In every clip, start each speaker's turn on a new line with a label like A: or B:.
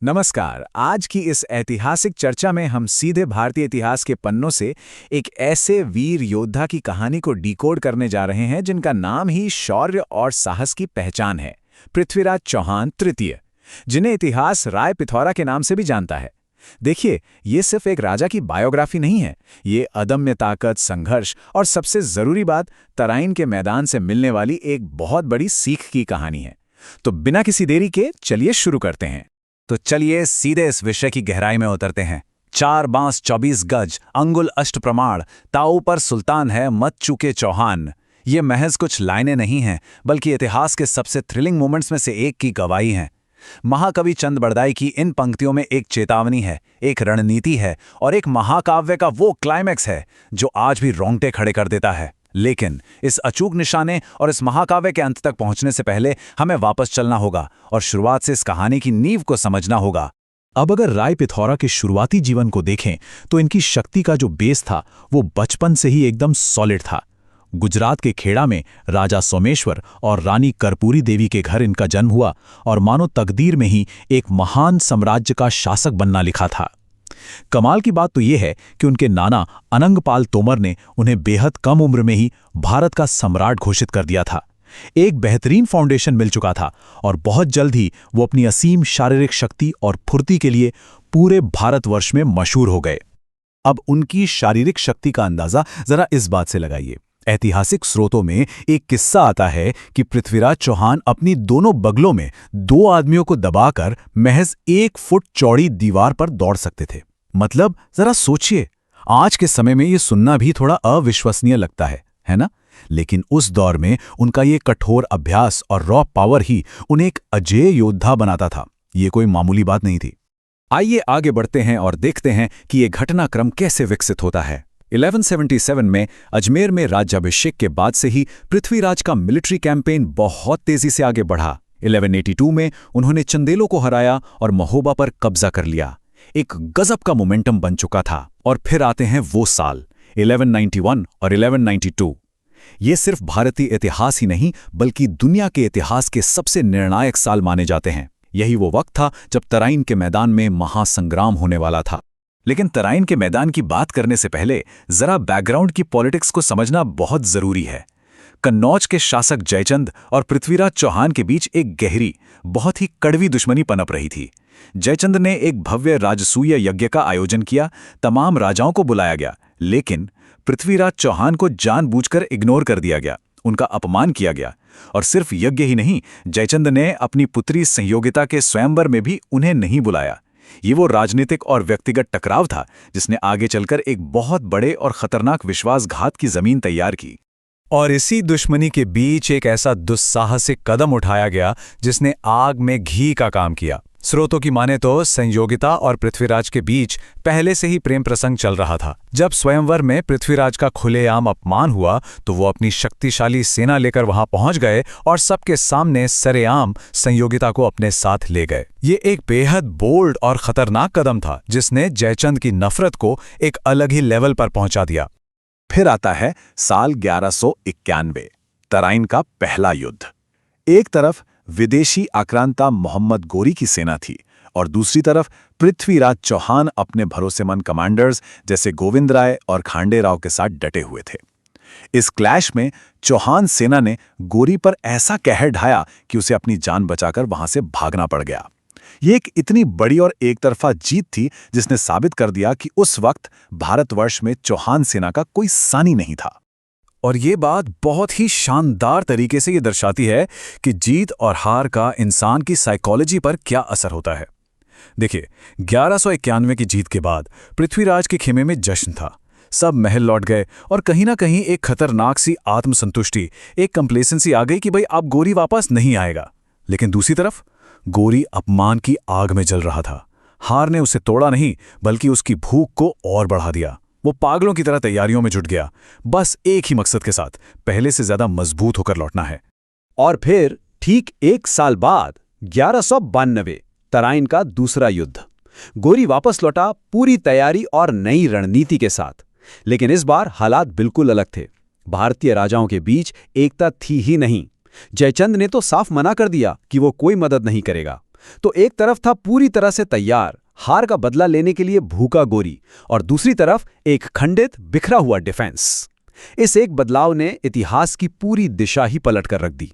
A: नमस्कार। आज की इस ऐतिहासिक चर्चा में हम सीधे भारतीय इतिहास के पन्नों से एक ऐसे वीर योद्धा की कहानी को डिकोड करने जा रहे हैं जिनका नाम ही शौर्य और साहस की पहचान है। पृथ्वीराज चौहान तृतीय, जिन्हें इतिहास राय पिथौरा के नाम से भी जानता है। देखिए, ये सिर्फ एक राजा की बायोग्राफी नहीं है, ये अदम्य ताकत, संघर्ष और सबसे जरूरी बात, तराइन के मैदान से मिलने वाली एक बहुत बड़ी सीख की कहानी है। तो बिना किसी देरी के चलिए शुरू करते हैं। तो चलिए सीधे इस विषय की गहराई में उतरते हैं। 4 बांस 24 गज, अंगुल अष्ट प्रमाण, ताऊ पर सुल्तान है मत चूके चौहान। ये महज कुछ लाइनें नहीं हैं, बल्कि इतिहास के सबसे थ्रिलिंग मोमेंट्स में से एक की गवाही हैं। महाकवि चंद बरदाई की इन पंक्तियों में एक चेतावनी है, एक रणनीति है और एक महाकाव्य का वो क्लाइमैक्स है जो आज भी रोंगटे खड़े कर देता है। लेकिन इस अचूक निशाने और इस महाकाव्य के अंत तक पहुंचने से पहले हमें वापस चलना होगा और शुरुआत से इस कहानी की नींव को समझना होगा। अब अगर राय पिथौरा के शुरुआती जीवन को देखें तो इनकी शक्ति का जो बेस था वो बचपन से ही एकदम सॉलिड था। गुजरात के खेड़ा में राजा सोमेश्वर और रानी कर्पूरी देवी के घर इनका जन्म हुआ और मानो तकदीर में ही एक महान साम्राज्य का शासक बनना लिखा था। कमाल की बात तो यह है कि उनके नाना अनंगपाल तोमर ने उन्हें बेहद कम उम्र में ही भारत का सम्राट घोषित कर दिया था। एक बेहतरीन फाउंडेशन मिल चुका था और बहुत जल्द ही वो अपनी असीम शारीरिक शक्ति और फुर्ती के लिए पूरे भारतवर्ष में मशहूर हो गए। अब उनकी शारीरिक शक्ति का अंदाजा जरा इस बात से लगाइए। ऐतिहासिक स्रोतों में एक किस्सा आता है कि पृथ्वीराज चौहान अपनी दोनों बगलों में 2 आदमियों को दबाकर महज 1 फुट चौड़ी दीवार पर दौड़ सकते थे। मतलब जरा सोचिए, आज के समय में ये सुनना भी थोड़ा अविश्वसनीय लगता है ना? लेकिन उस दौर में उनका ये कठोर अभ्यास और रॉ पावर ही उन्हें एक अजेय योद्धा बनाता था। ये कोई मामूली बात नहीं थी। आइए आगे बढ़ते हैं और देखते हैं कि ये घटनाक्रम कैसे विकसित होता है। 1177 में अजमेर में राज्याभिषेक के बाद से ही पृथ्वीराज का मिलिट्री कैंपेन बहुत तेजी से आगे बढ़ा। 1182 में उन्होंने चंदेलों को हराया और महोबा पर कब्जा कर लिया। एक गजब का मोमेंटम बन चुका था। और फिर आते हैं वो साल 1191 और 1192। ये सिर्फ भारतीय इतिहास ही नहीं बल्कि दुनिया के इतिहास के सबसे निर्णायक साल माने जाते हैं। यही वो वक्त था जब तराइन के मैदान में महासंग्राम होने वाला था। लेकिन तराइन के मैदान की बात करने से पहले जरा बैकग्राउंड की पॉलिटिक्स को समझना बहुत जरूरी है। कन्नौज के शासक जयचंद और पृथ्वीराज चौहान के बीच एक गहरी, बहुत ही कड़वी दुश्मनी पनप रही थी। जयचंद ने एक भव्य राजसूय यज्ञ का आयोजन किया, तमाम राजाओं को बुलाया गया, लेकिन पृथ्वीराज चौहान को जानबूझकर इग्नोर कर दिया गया, उनका अपमान किया गया। और सिर्फ यज्ञ ही नहीं, जयचंद ने अपनी पुत्री संयोगिता के स्वयंवर में भी उन्हें नहीं बुलाया। ये वो राजनीतिक और व्यक्तिगत टकराव था जिसने आगे चलकर एक बहुत बड़े और खतरनाक विश्वासघात की जमीन तैयार की। और इसी दुश्मनी के बीच एक ऐसा दुस्साहसिक कदम उठाया गया जिसने आग में घी का काम किया। स्रोतों की माने तो संयोगिता और पृथ्वीराज के बीच पहले से ही प्रेम प्रसंग चल रहा था। जब स्वयंवर में पृथ्वीराज का खुलेआम अपमान हुआ तो वो अपनी शक्तिशाली सेना लेकर वहां पहुंच गए और सबके सामने सरेआम संयोगिता को अपने साथ ले गए। ये एक बेहद बोल्ड और खतरनाक कदम था जिसने जयचंद की नफरत को एक अलग ही लेवल पर पहुंचा दिया। फिर आता है साल 1191, तराइन का पहला युद्ध। एक तरफ विदेशी आक्रांता मोहम्मद गोरी की सेना थी और दूसरी तरफ पृथ्वीराज चौहान अपने भरोसेमंद कमांडर्स जैसे गोविंद राय और खांडे राव के साथ डटे हुए थे। इस क्लैश में चौहान सेना ने गोरी पर ऐसा कहर ढाया कि उसे अपनी जान बचाकर वहां से भागना पड़ गया। ये एक इतनी बड़ी और एक तरफा जीत थी जिसने साबित कर दिया कि उस वक्त भारतवर्ष में चौहान सेना का कोई सानी नहीं था। और ये बात बहुत ही शानदार तरीके से ये दर्शाती है कि जीत और हार का इंसान की साइकोलॉजी पर क्या असर होता है। देखिए, 1191 की जीत के बाद पृथ्वीराज के खेमे में जश्न था। सब महल लौट गए और कहीं ना कहीं एक खतरनाक सी आत्मसंतुष्टि, एक कंप्लेसेंसी आ गई कि भाई अब गोरी वापस नहीं आएगा। लेकिन दूसरी तरफ गोरी अपमान की आग में जल रहा था। हार ने उसे तोड़ा नहीं बल्कि उसकी भूख को और बढ़ा दिया। वो पागलों की तरह तैयारियों में जुट गया, बस एक ही मकसद के साथ, पहले से ज्यादा मजबूत होकर लौटना है।
B: और फिर ठीक 1 साल बाद 1192, तराइन का दूसरा युद्ध। गोरी वापस लौटा पूरी तैयारी और नई रणनीति के साथ। लेकिन इस बार हालात बिल्कुल अलग थे। भारतीय राजाओं के बीच एकता थी ही नहीं। जयचंद ने तो साफ मना कर दिया कि वो कोई मदद नहीं करेगा। तो एक तरफ था पूरी तरह से तैयार, हार का बदला लेने के लिए भूखा गोरी, और दूसरी तरफ एक खंडित, बिखरा हुआ डिफेंस। इस एक बदलाव ने इतिहास की पूरी दिशा ही पलट कर रख दी।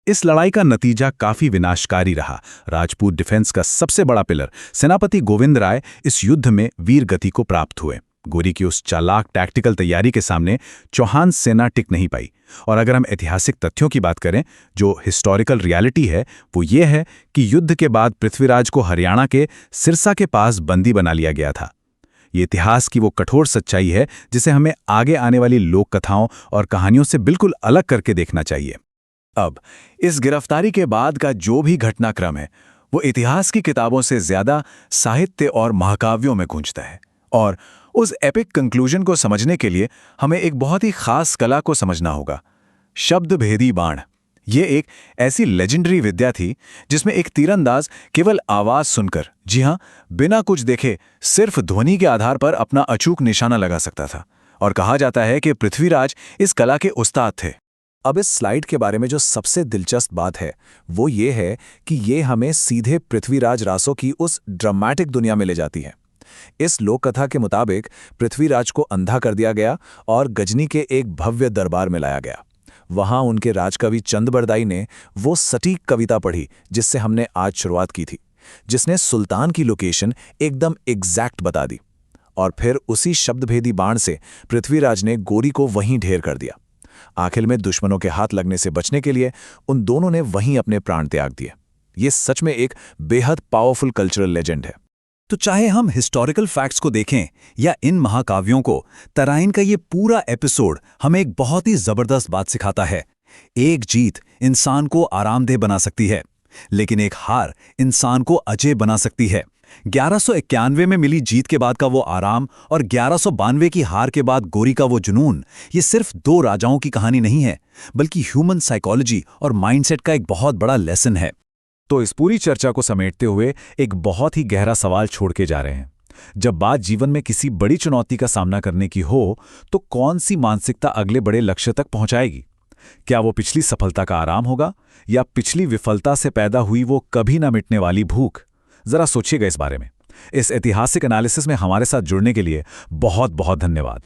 A: इस लड़ाई का नतीजा काफी विनाशकारी रहा। राजपूत डिफेंस का सबसे बड़ा पिलर सेनापति गोविंद राय इस युद्ध में वीर गति को प्राप्त हुए। गोरी की उस चालाक टैक्टिकल तैयारी के सामने चौहान सेना टिक नहीं पाई। और अगर हम ऐतिहासिक तथ्यों की बात करें, जो हिस्टोरिकल रियलिटी है, वो ये है कि युद्ध के बाद पृथ्वीराज को हरियाणा के सिरसा के पास बंदी बना लिया गया था। ये इतिहास की वो कठोर सच्चाई है जिसे हमें आगे आने वाली लोक कथाओं और कहानियों से बिल्कुल अलग करके देखना चाहिए। अब इस गिरफ्तारी के बाद का जो भी घटनाक्रम है, वो इतिहास की किताबों से ज्यादा साहित्य और महाकाव्यों में गूंजता है। और उस एपिक कंक्लूजन को समझने के लिए हमें एक बहुत ही खास कला को समझना होगा, शब्दभेदी बाण। ये एक ऐसी लेजेंडरी विद्या थी जिसमें एक तीरंदाज केवल आवाज सुनकर, जी हां, बिना कुछ देखे, सिर्फ ध्वनि के आधार पर अपना अचूक निशाना लगा सकता था। और कहा जाता है कि पृथ्वीराज इस कला के उस्ताद थे। अब इस स्लाइड के बारे में जो सबसे दिलचस्प बात है वो ये है कि ये हमें सीधे पृथ्वीराज रासो की उस ड्रामेटिक दुनिया में ले जाती है। इस लोक कथा के मुताबिक पृथ्वीराज को अंधा कर दिया गया और गजनी के एक भव्य दरबार में लाया गया। वहां उनके राजकवि चंदबरदाई ने वो सटीक कविता पढ़ी जिससे हमने आज शुरुआत की थी, जिसने सुल्तान की लोकेशन एकदम एग्जैक्ट बता दी। और फिर उसी शब्दभेदी बाण से पृथ्वीराज ने गोरी को वहीं ढेर कर दिया। आखिर में दुश्मनों के हाथ लगने से बचने के लिए उन दोनों ने वहीं अपने प्राण त्याग दिए। ये सच में एक बेहद पावरफुल कल्चरल लेजेंड है।
B: तो चाहे हम हिस्टोरिकल फैक्ट्स को देखें या इन महाकाव्यों को, तराइन का ये पूरा एपिसोड हमें एक बहुत ही जबरदस्त बात सिखाता है। एक जीत इंसान को आरामदेह बना सकती है, लेकिन एक हार इंसान को अजय बना सकती है। 1191 में मिली जीत के बाद का वो आराम और 1192 की हार के बाद गोरी का वो जुनून, ये सिर्फ दो राजाओं की कहानी नहीं है, बल्कि ह्यूमन साइकोलॉजी और माइंडसेट का एक बहुत बड़ा लेसन है।
A: तो इस पूरी चर्चा को समेटते हुए एक बहुत ही गहरा सवाल छोड़ के जा रहे हैं। जब बात जीवन में किसी बड़ी चुनौती का सामना करने की हो, तो कौन सी मानसिकता अगले बड़े लक्ष्य तक पहुंचाएगी? क्या वो पिछली सफलता का आराम होगा, या पिछली विफलता से पैदा हुई वो कभी ना मिटने वाली भूख? जरा सोचिएगा इस बारे में। इस ऐतिहासिक एनालिसिस में हमारे साथ जुड़ने के लिए बहुत बहुत धन्यवाद।